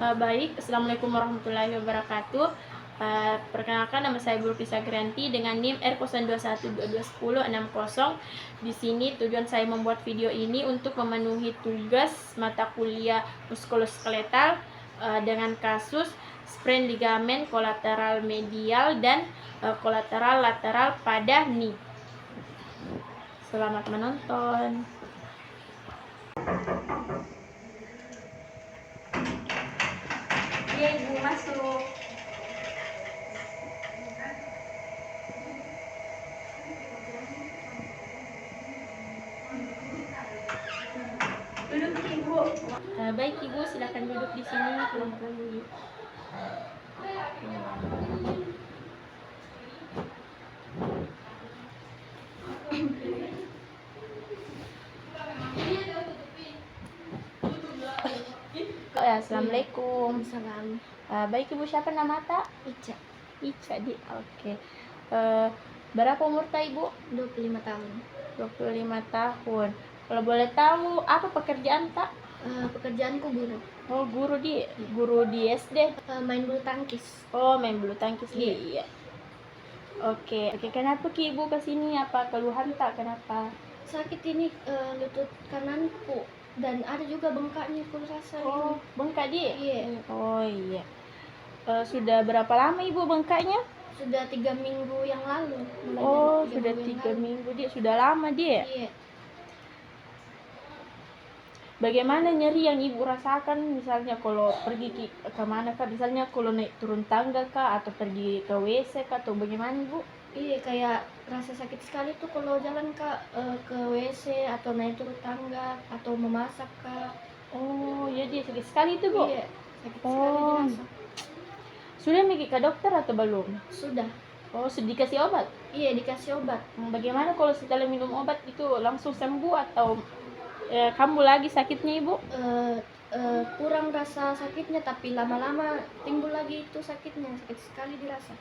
Baik, Assalamualaikum warahmatullahi wabarakatuh. Perkenalkan, nama saya Guru Pisa Grianti dengan NIM R02122160. Di sini tujuan saya membuat video ini untuk memenuhi tugas mata kuliah muskuloskeletal dengan kasus sprain ligamen kolateral medial dan kolateral lateral pada knee. Selamat menonton. Ibu masuk. Duduk Ibu. Baik Ibu, silakan duduk di sini. Assalamualaikum. Salam. Baik Ibu, siapa nama tak? Ica, Ica di. Oke. Berapa umur tak Ibu? 25 tahun. 25 tahun. Kalau boleh tahu apa pekerjaan tak? Pekerjaanku guru. Oh, guru di SD. Main bulu tangkis. Oh, main bulu tangkis Iya. Iya. Oke. Kenapa Ki Ibu kesini? Apa keluhan tak? Kenapa? Sakit ini lutut kananku dan ada juga bengkaknya aku rasa. Oh, bengkak di? Iya. Oh iya. Sudah berapa lama Ibu bengkaknya? Sudah 3 minggu yang lalu. Mulai Oh, dari sudah 3 minggu dia. Sudah lama dia. Iya. Bagaimana nyeri yang Ibu rasakan misalnya kalau pergi ke mana kah? Misalnya kalau naik turun tangga kah? Atau pergi ke WC kah? Atau bagaimana Ibu? Iya, kayak rasa sakit sekali tuh kalau jalan ke WC atau naik turun tangga atau memasak kak. Oh, ya dia sakit sekali itu Bu? Iya, sakit sekali dirasa. Sudah pergi ke dokter atau belum? Sudah. Oh, sudah dikasih obat? Iya, dikasih obat. Bagaimana kalau setelah minum obat itu langsung sembuh atau kambuh lagi sakitnya Ibu? Kurang rasa sakitnya, tapi lama-lama timbul lagi itu sakitnya, sakit sekali dirasa.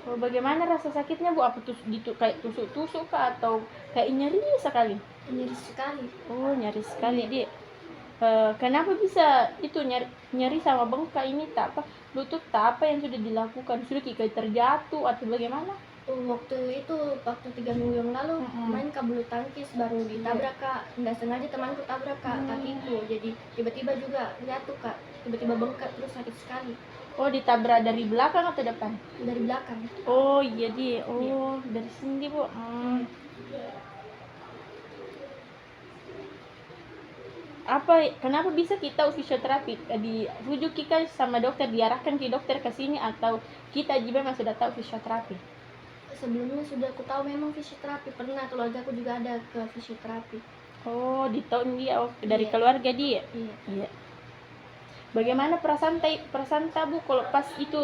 Oh, bagaimana rasa sakitnya Bu? Apa kayak tusuk-tusuk kah atau kayak nyeri sekali? Nyeri sekali. Oh, nyeri sekali dia. Kenapa bisa itu nyeri sama bengkak ini tak apa? Lutut tak apa yang sudah dilakukan? Sudah kayak terjatuh atau bagaimana? Waktu 3 minggu yang lalu main ke bulu tangkis baru ditabrak kak, nggak sengaja temanku tabrak kak kakiku, jadi tiba-tiba juga jatuh kak, tiba-tiba bengkak terus sakit sekali. Oh, ditabrak dari belakang atau depan? Dari belakang. Oh iya dia. Oh iya. Dari sini Bu. Kenapa bisa kita fisioterapi dirujuk kita sama dokter, diarahkan ke dokter ke sini, atau kita juga memang sudah tahu fisioterapi? Sebelumnya sudah aku tahu memang fisioterapi, pernah keluarga aku juga ada ke fisioterapi. Oh, di tahun dia dari Iya. keluarga dia. Iya. Bagaimana perasaan Bu kalau pas itu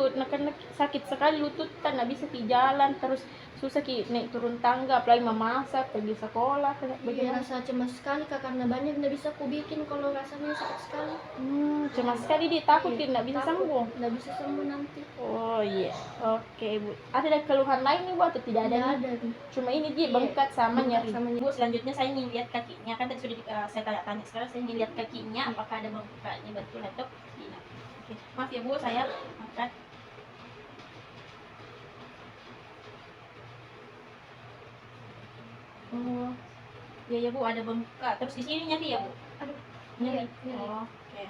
sakit sekali lutut, kan nggak bisa jalan, terus susah naik turun tangga, apalagi memasak, pergi sekolah, Iya, bagaimana? rasa cemas sekali kak, karena banyak nggak bisa aku bikin kalau rasanya sakit sekali. Cemas sekali dia, takut Iya, nggak bisa sembuh. Nggak bisa sembuh nanti. Oh iya. Oke Bu, ada keluhan lain nih Bu atau tidak ada? Nggak ada. Cuma ini dia Iya, bengkak sama bengkak nyeri. sama nyeri. Bu, selanjutnya saya ingin lihat kakinya, kan tadi sudah saya tanya, sekarang saya ingin lihat kakinya apakah ada bengkaknya betul atau tidak. Oke, maaf ya Bu, saya angkat. Oh, ya Bu, ada bengkak. Terus di sini nyeri ya Bu? Aduh, Nyeri. Nyeri. Oh, oke.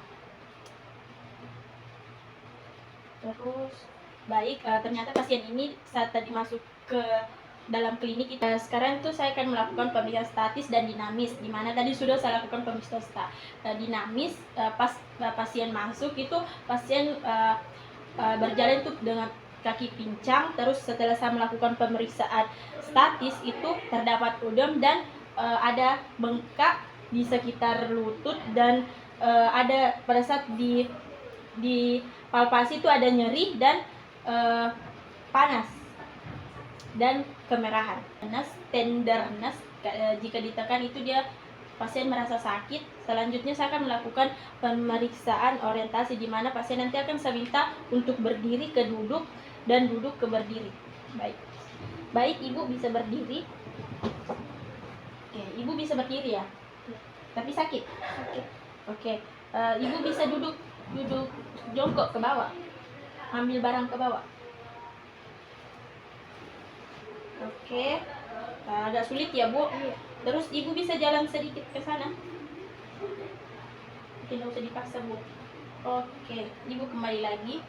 Terus baik, ternyata pasien ini saat tadi masuk ke dalam klinik kita sekarang itu saya akan melakukan pemeriksaan statis dan dinamis, di mana tadi sudah saya lakukan pemeriksaan dinamis. Pas pasien masuk itu pasien berjalan itu dengan kaki pincang. Terus setelah saya melakukan pemeriksaan statis itu terdapat udem dan ada bengkak di sekitar lutut, dan ada pada saat di palpasi itu ada nyeri dan panas dan kemerahan. Tenderness, jika ditekan itu dia pasien merasa sakit. Selanjutnya saya akan melakukan pemeriksaan orientasi, di mana pasien nanti akan saya minta untuk berdiri ke duduk dan duduk ke berdiri. Baik, Ibu bisa berdiri. Oke, Ibu bisa berdiri ya? Tapi sakit? Sakit. Oke, Ibu bisa duduk duduk jongkok ke bawah, ambil barang ke bawah. Oke. Agak sulit ya, Bu. Iya. Terus Ibu bisa jalan sedikit ke sana. Tidak usah dipaksa, Bu. Oke, Ibu kembali lagi.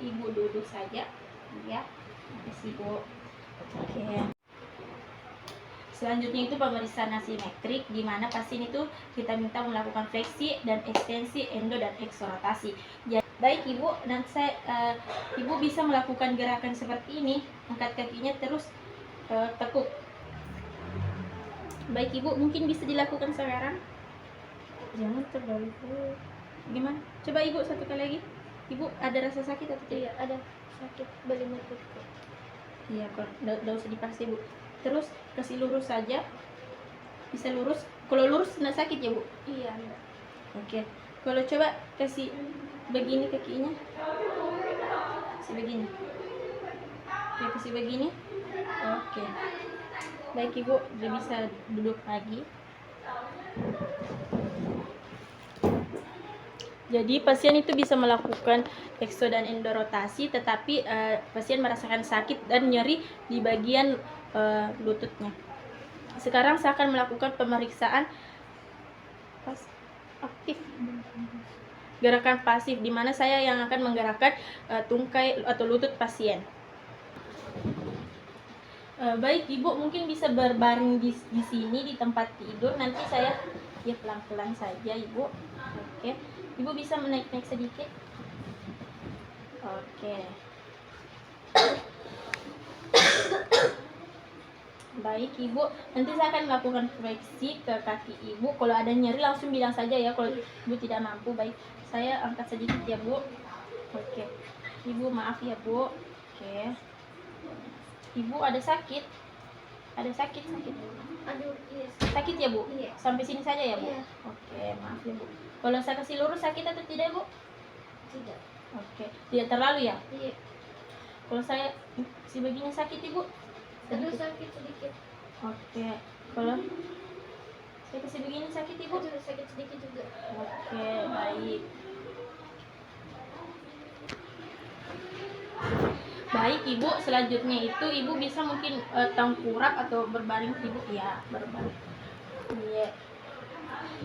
Ibu duduk saja. Ya. Makasih, Bu. Oke. Selanjutnya itu pemeriksaan asimetrik, di mana pasien itu kita minta melakukan fleksi dan ekstensi endo dan eksorotasi. Jadi, baik Ibu, nanti Ibu bisa melakukan gerakan seperti ini, angkat kakinya terus tekuk. Baik Ibu, mungkin bisa dilakukan sekarang. Jangan terlalu gimana? Coba Ibu satu kali lagi. Ibu ada rasa sakit atau tidak? Iya, ada sakit belimut kok. Iya, kok enggak usah dipaksa Ibu. Terus kasih lurus saja. Bisa lurus. Kalau lurus enggak sakit ya, Bu? Iya, enggak. Oke. Kalau coba kasih begini kakinya. Kasih begini. Ya, kasih begini. Oke. Baik Ibu, udah bisa duduk lagi. Jadi pasien itu bisa melakukan ekso dan endorotasi, tetapi pasien merasakan sakit dan nyeri di bagian lututnya. Sekarang saya akan melakukan pemeriksaan aktif, gerakan pasif, di mana saya yang akan menggerakkan tungkai atau lutut pasien. Baik Ibu, mungkin bisa berbaring di sini di tempat tidur. Nanti saya ya pelan-pelan saja Ibu. Oke. Ibu bisa menaik-naik sedikit. Oke. Baik Ibu, nanti saya akan melakukan fleksi ke kaki Ibu. Kalau ada nyeri langsung bilang saja ya, kalau Ibu tidak mampu. Baik, saya angkat sedikit ya Bu. Oke. Ibu maaf ya Bu. Oke. Ibu ada sakit? Ada sakit? Aduh, iya. Sakit ya Bu? Iya. Sampai sini saja ya Bu? Iya. Oke, maaf ya Bu. Kalau saya kasih lurus sakit atau tidak Bu? Tidak. Oke, tidak terlalu ya? Iya. Kalau saya kasih begini sakit Ibu? Aduh, sakit sedikit. Oke, kalau saya kasih begini sakit Ibu? Aduh, sakit sedikit juga. Oke, baik. Baik Ibu, selanjutnya itu Ibu bisa mungkin tengkurap atau berbaring Ibu, ya berbaring. Iya.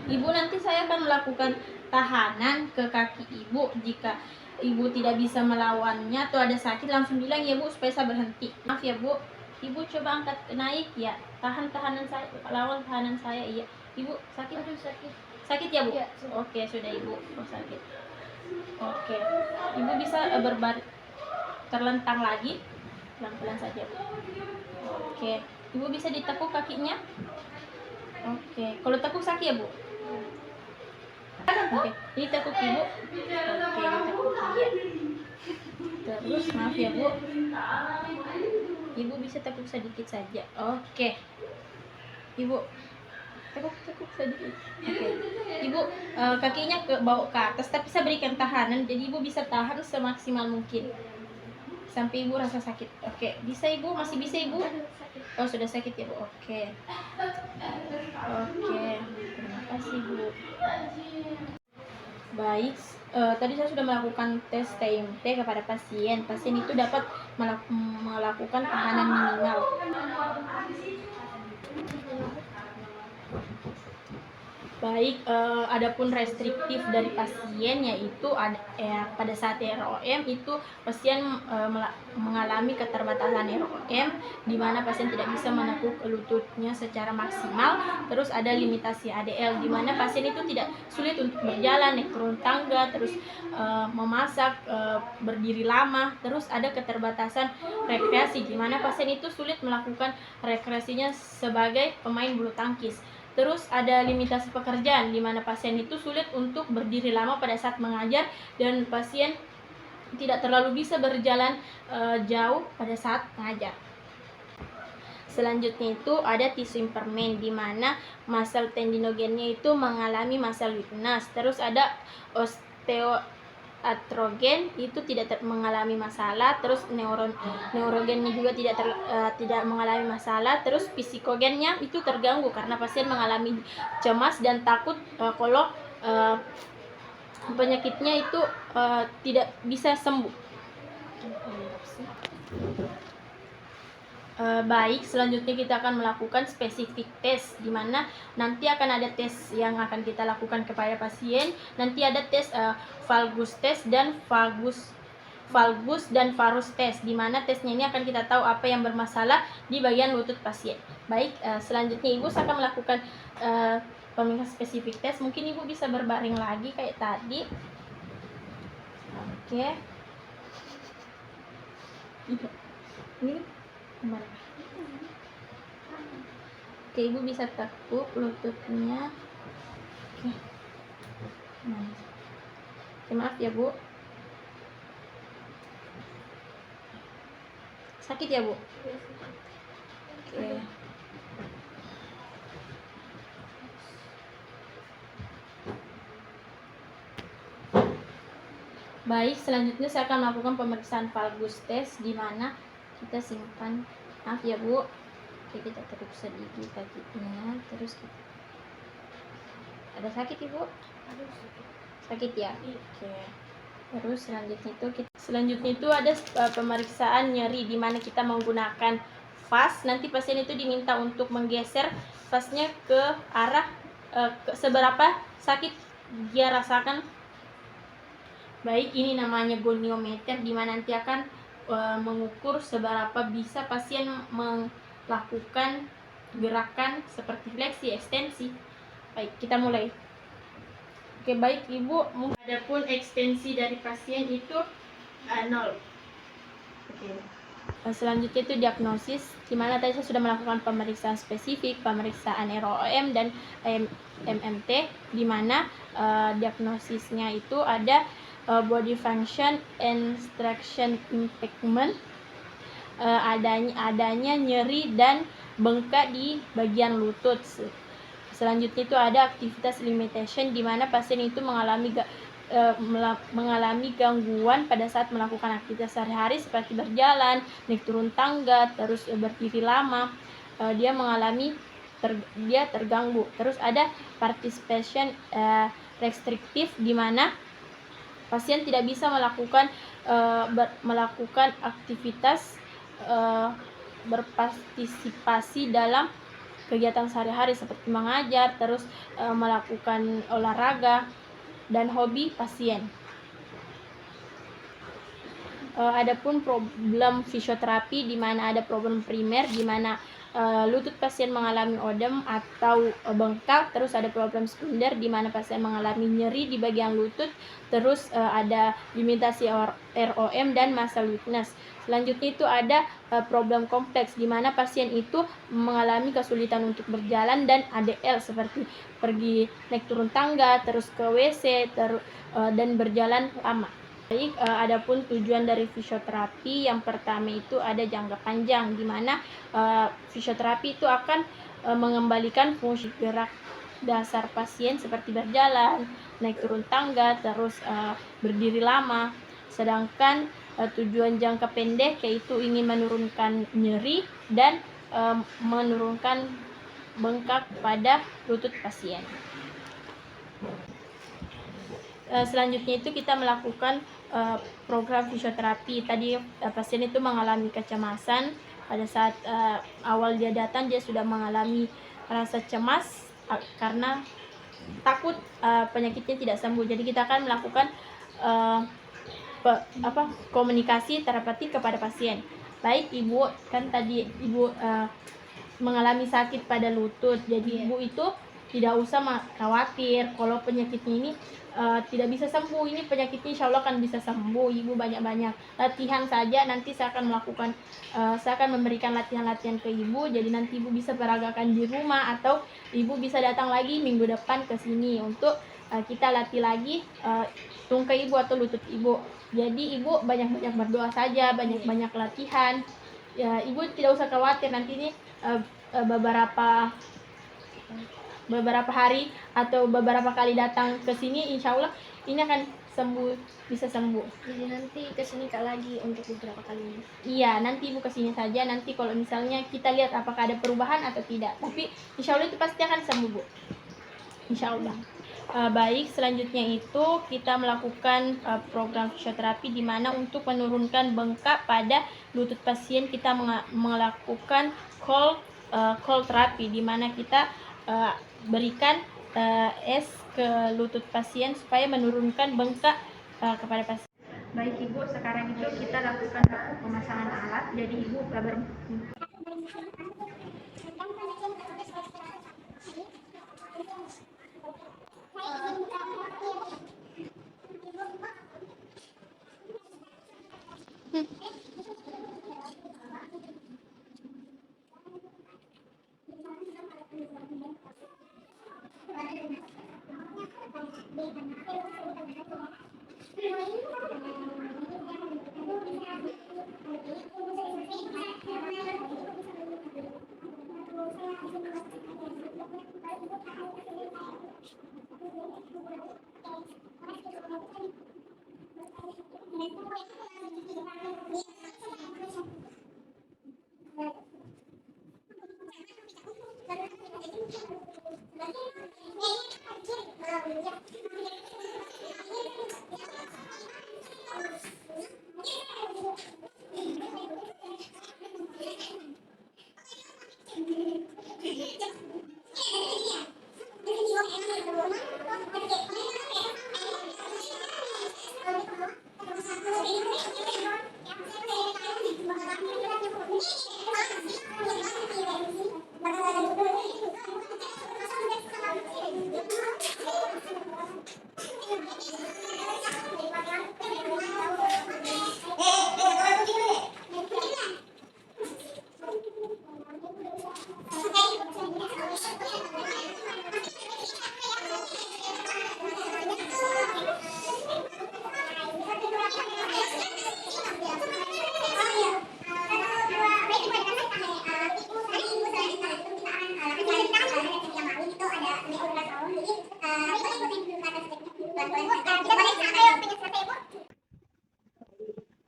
Ibu, nanti saya akan melakukan tahanan ke kaki Ibu. Jika Ibu tidak bisa melawannya atau ada sakit langsung bilang ya Bu, supaya saya berhenti. Maaf ya Bu. Ibu coba angkat naik ya. Tahanan saya, lawan tahanan saya. Iya. Ibu sakit? Aduh, sakit. Sakit ya Bu? Iya, sudah. Oke, sudah Ibu. Oh, sakit. Oke. Ibu bisa berbaring terlentang lagi. Pelan-pelan saja Bu. Oke. Ibu bisa ditekuk kakinya. Oke. Kalau tekuk sakit ya Bu? Oke. Ini tekuk Ibu. Oke, ditekuk ya. Terus maaf ya Bu. Ibu bisa tekuk sedikit saja. Oke. Ibu tekuk sedikit. Oke. Ibu kakinya bawa ke atas, tapi saya berikan tahanan, jadi Ibu bisa tahan semaksimal mungkin sampai Ibu rasa sakit. Oke, bisa Ibu? Masih bisa Ibu? Oh, sudah sakit ya Bu. Oke. Oke. Terima kasih Bu. Baik, tadi saya sudah melakukan tes TMT kepada pasien. Pasien itu dapat melakukan tahanan minimal. Baik, adapun restriktif dari pasien yaitu pada saat ROM itu pasien mengalami keterbatasan ROM, di mana pasien tidak bisa menekuk lututnya secara maksimal. Terus ada limitasi ADL, di mana pasien itu tidak sulit untuk berjalan, naik turun tangga, terus memasak, berdiri lama. Terus ada keterbatasan rekreasi, di mana pasien itu sulit melakukan rekreasinya sebagai pemain bulu tangkis. Terus ada limitasi pekerjaan, di mana pasien itu sulit untuk berdiri lama pada saat mengajar, dan pasien tidak terlalu bisa berjalan jauh pada saat mengajar. Selanjutnya itu ada tisu impermen, di mana masal tendinogennya itu mengalami masal weakness. Terus ada osteoartrogen itu tidak mengalami masalah. Terus neurogennya juga tidak mengalami masalah. Terus psikogennya itu terganggu karena pasien mengalami cemas dan takut kalau penyakitnya itu tidak bisa sembuh. Baik, selanjutnya kita akan melakukan spesifik tes, di mana nanti akan ada tes yang akan kita lakukan kepada pasien. Nanti ada tes valgus tes dan valgus dan varus tes, di mana tesnya ini akan kita tahu apa yang bermasalah di bagian lutut pasien. Baik, selanjutnya Ibu akan melakukan pemeriksaan spesifik tes. Mungkin Ibu bisa berbaring lagi kayak tadi. Oke. Ini kemana? Oke, Ibu bisa tekuk lututnya. Oke. Oke, maaf ya Bu. Sakit ya Bu? Oke. Baik, selanjutnya saya akan melakukan pemeriksaan valgus tes, di mana kita simpan. Maaf ya Bu. Oke, kita tekuk sedikit kakinya, terus kita. Ada sakit Ibu? Sakit ya? Oke. Terus selanjutnya itu ada pemeriksaan nyeri, di mana kita menggunakan vas. Nanti pasien itu diminta untuk menggeser vasnya ke arah seberapa sakit dia rasakan. Baik, ini namanya goniometer, di mana nanti akan mengukur seberapa bisa pasien melakukan gerakan seperti fleksi, ekstensi. Baik, kita mulai. Oke, baik Ibu, adapun ekstensi dari pasien itu 0. Oke. Selanjutnya itu diagnosis, di mana tadi saya sudah melakukan pemeriksaan spesifik, pemeriksaan ROM dan MMT, di mana diagnosisnya itu ada body function instruction impairment, adanya nyeri dan bengkak di bagian lutut. Selanjutnya itu ada aktivitas limitation, di mana pasien itu mengalami gangguan pada saat melakukan aktivitas sehari-hari seperti berjalan, naik turun tangga, terus berdiri lama. Dia terganggu. Terus ada participation restrictive, di mana pasien tidak bisa melakukan aktivitas berpartisipasi dalam kegiatan sehari-hari seperti mengajar, terus melakukan olahraga dan hobi pasien. Adapun problem fisioterapi, di mana ada problem primer, di mana lutut pasien mengalami odem atau bengkak. Terus ada problem sekunder, di mana pasien mengalami nyeri di bagian lutut. Terus ada limitasi ROM dan muscle weakness. Selanjutnya itu ada problem kompleks, di mana pasien itu mengalami kesulitan untuk berjalan dan ADL seperti pergi naik turun tangga, terus ke WC, dan berjalan lama. Baik, adapun tujuan dari fisioterapi, yang pertama itu ada jangka panjang, di mana fisioterapi itu akan mengembalikan fungsi gerak dasar pasien seperti berjalan, naik turun tangga, terus berdiri lama. Sedangkan tujuan jangka pendek yaitu ingin menurunkan nyeri dan menurunkan bengkak pada lutut pasien. Selanjutnya itu kita melakukan program fisioterapi. Tadi pasien itu mengalami kecemasan pada saat awal dia datang. Dia sudah mengalami rasa cemas karena takut penyakitnya tidak sembuh. Jadi kita akan melakukan komunikasi terapeutik kepada pasien. Baik Ibu, kan tadi Ibu mengalami sakit pada lutut. Jadi Ibu itu tidak usah khawatir kalau penyakitnya ini tidak bisa sembuh. Ini penyakitnya insya Allah akan bisa sembuh. Ibu banyak-banyak latihan saja. Nanti saya akan memberikan latihan-latihan ke Ibu. Jadi nanti Ibu bisa peragakan di rumah, atau Ibu bisa datang lagi minggu depan ke sini untuk kita latih lagi tungkai Ibu atau lutut Ibu. Jadi Ibu banyak-banyak berdoa saja, banyak-banyak latihan. Ya, Ibu tidak usah khawatir, nanti ini beberapa hari atau beberapa kali datang ke sini, insya Allah ini akan bisa sembuh. Jadi nanti kesini Kak lagi untuk beberapa kali. Iya, nanti Ibu kesini saja. Nanti kalau misalnya kita lihat apakah ada perubahan atau tidak, tapi insya Allah itu pasti akan sembuh Bu, insya Allah. Baik, selanjutnya itu kita melakukan program fisioterapi di mana untuk menurunkan bengkak pada lutut pasien kita melakukan cold terapi di mana kita berikan es ke lutut pasien supaya menurunkan bengkak kepada pasien. Baik Ibu, sekarang itu kita lakukan pemasangan alat. Jadi Ibu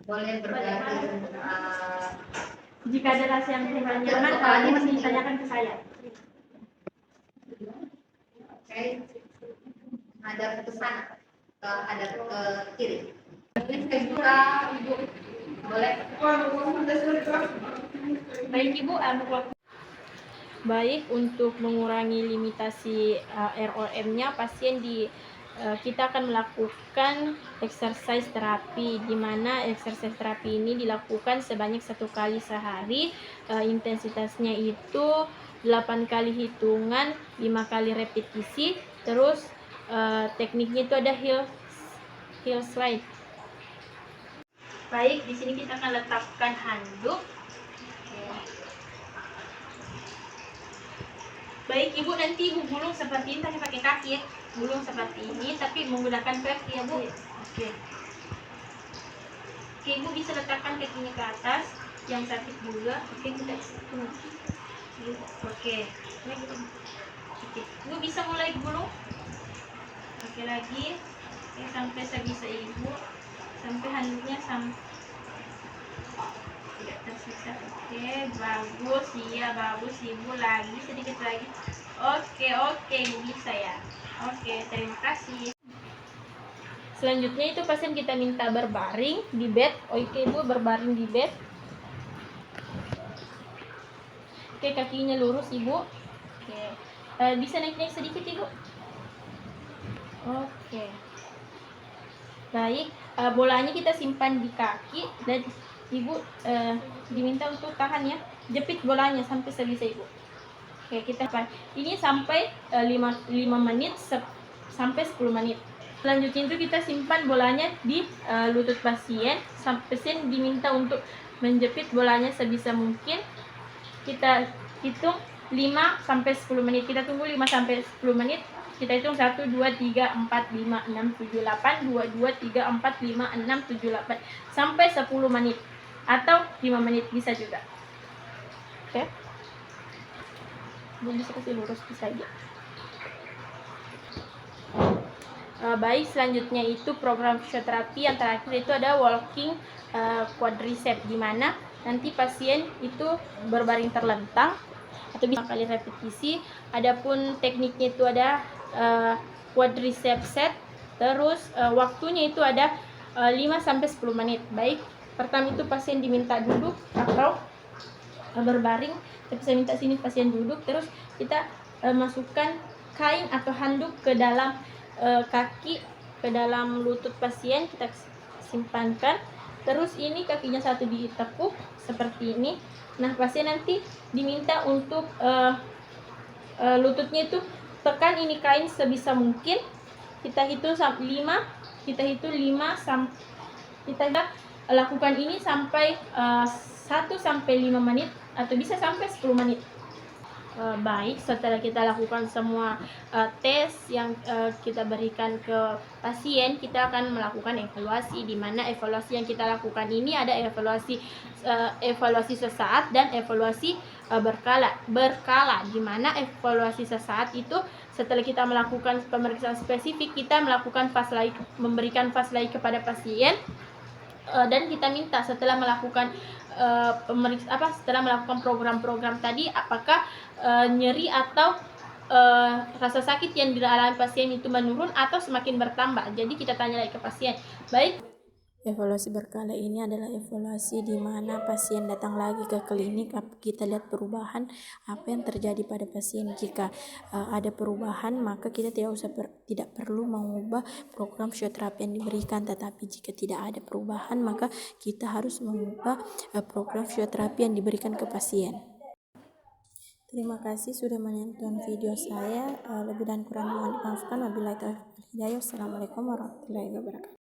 boleh berbagi jika ada rasa yang kurang nyaman, bisa ditanyakan ke saya. Oke, ada pesan ada ke kiri. Buka Ibu, boleh. Baik Ibu, baik, untuk mengurangi limitasi ROM-nya pasien kita akan melakukan exercise terapi, di mana exercise terapi ini dilakukan sebanyak 1 kali sehari. Intensitasnya itu 8 kali hitungan, 5 kali repetisi. Terus tekniknya itu ada heel slide. Baik, di sini kita akan letakkan handuk. Baik Ibu, nanti Ibu gulung seperti ini, tapi pakai kaki ya. Gulung seperti ini, tapi menggunakan kaki ya Bu. Oke, Ibu bisa letakkan kakinya ke atas, yang sakit juga. Oke, kita Oke, Ibu bisa mulai gulung. Oke, lagi. Oke, sampai sebisa Ibu, sampai handuknya tidak tersisa. Oke, bagus. Iya, bagus Ibu. Lagi sedikit lagi. Oke, Ibu bisa ya. Oke, terima kasih. Selanjutnya itu pasien kita minta berbaring di bed. Oke Ibu, berbaring di bed. Oke, kakinya lurus Ibu. Oke, bisa naik-naik sedikit Ibu. Oke, baik. Bolanya kita simpan di kaki dan Ibu diminta untuk tahan ya. Jepit bolanya sampai sebisa Ibu. Oke, kita ini sampai 5 menit sampai 10 menit. Selanjutnya itu kita simpan bolanya di lutut pasien. Pasien diminta untuk menjepit bolanya sebisa mungkin. Kita hitung 5 sampai 10 menit. Kita tunggu 5 sampai 10 menit. Kita hitung 1 2 3 4 5 6 7 8, 2 2 3 4 5 6 7 8 sampai 10 menit atau 5 menit bisa juga. Oke. Bisa kasih lurus bisa aja. Baik, selanjutnya itu program fisioterapi yang terakhir itu ada walking quadriceps, di mana nanti pasien itu berbaring terlentang atau bisa kali repetisi. Adapun tekniknya itu ada quadriceps set. Terus waktunya itu ada 5-10 menit. Baik, pertama itu pasien diminta duduk atau berbaring, tapi saya minta sini pasien duduk. Terus kita masukkan kain atau handuk ke dalam kaki, ke dalam lutut pasien, kita simpankan. Terus ini kakinya satu ditekuk seperti ini. Nah, pasien nanti diminta untuk lututnya itu tekan ini kain sebisa mungkin. Kita hitung 5, kita lakukan ini sampai 1-5 menit atau bisa sampai 10 menit. Baik, setelah kita lakukan semua tes yang kita berikan ke pasien, kita akan melakukan evaluasi, di mana evaluasi yang kita lakukan ini ada evaluasi sesaat dan evaluasi berkala, di mana evaluasi sesaat itu setelah kita melakukan pemeriksaan spesifik, kita memberikan FASLAI kepada pasien, dan kita minta setelah melakukan setelah melakukan program-program tadi, apakah nyeri atau rasa sakit yang dialami pasien itu menurun atau semakin bertambah. Jadi kita tanya lagi ke pasien. Baik, evaluasi berkala ini adalah evaluasi di mana pasien datang lagi ke klinik, kita lihat perubahan apa yang terjadi pada pasien. Jika ada perubahan, maka kita tidak perlu mengubah program fisioterapi yang diberikan. Tetapi jika tidak ada perubahan, maka kita harus mengubah program fisioterapi yang diberikan ke pasien. Terima kasih sudah menonton video saya. Lebih dan kurang mohon dimaafkan. Wabillahi taufiq wal hidayah. Wassalamualaikum warahmatullahi wabarakatuh.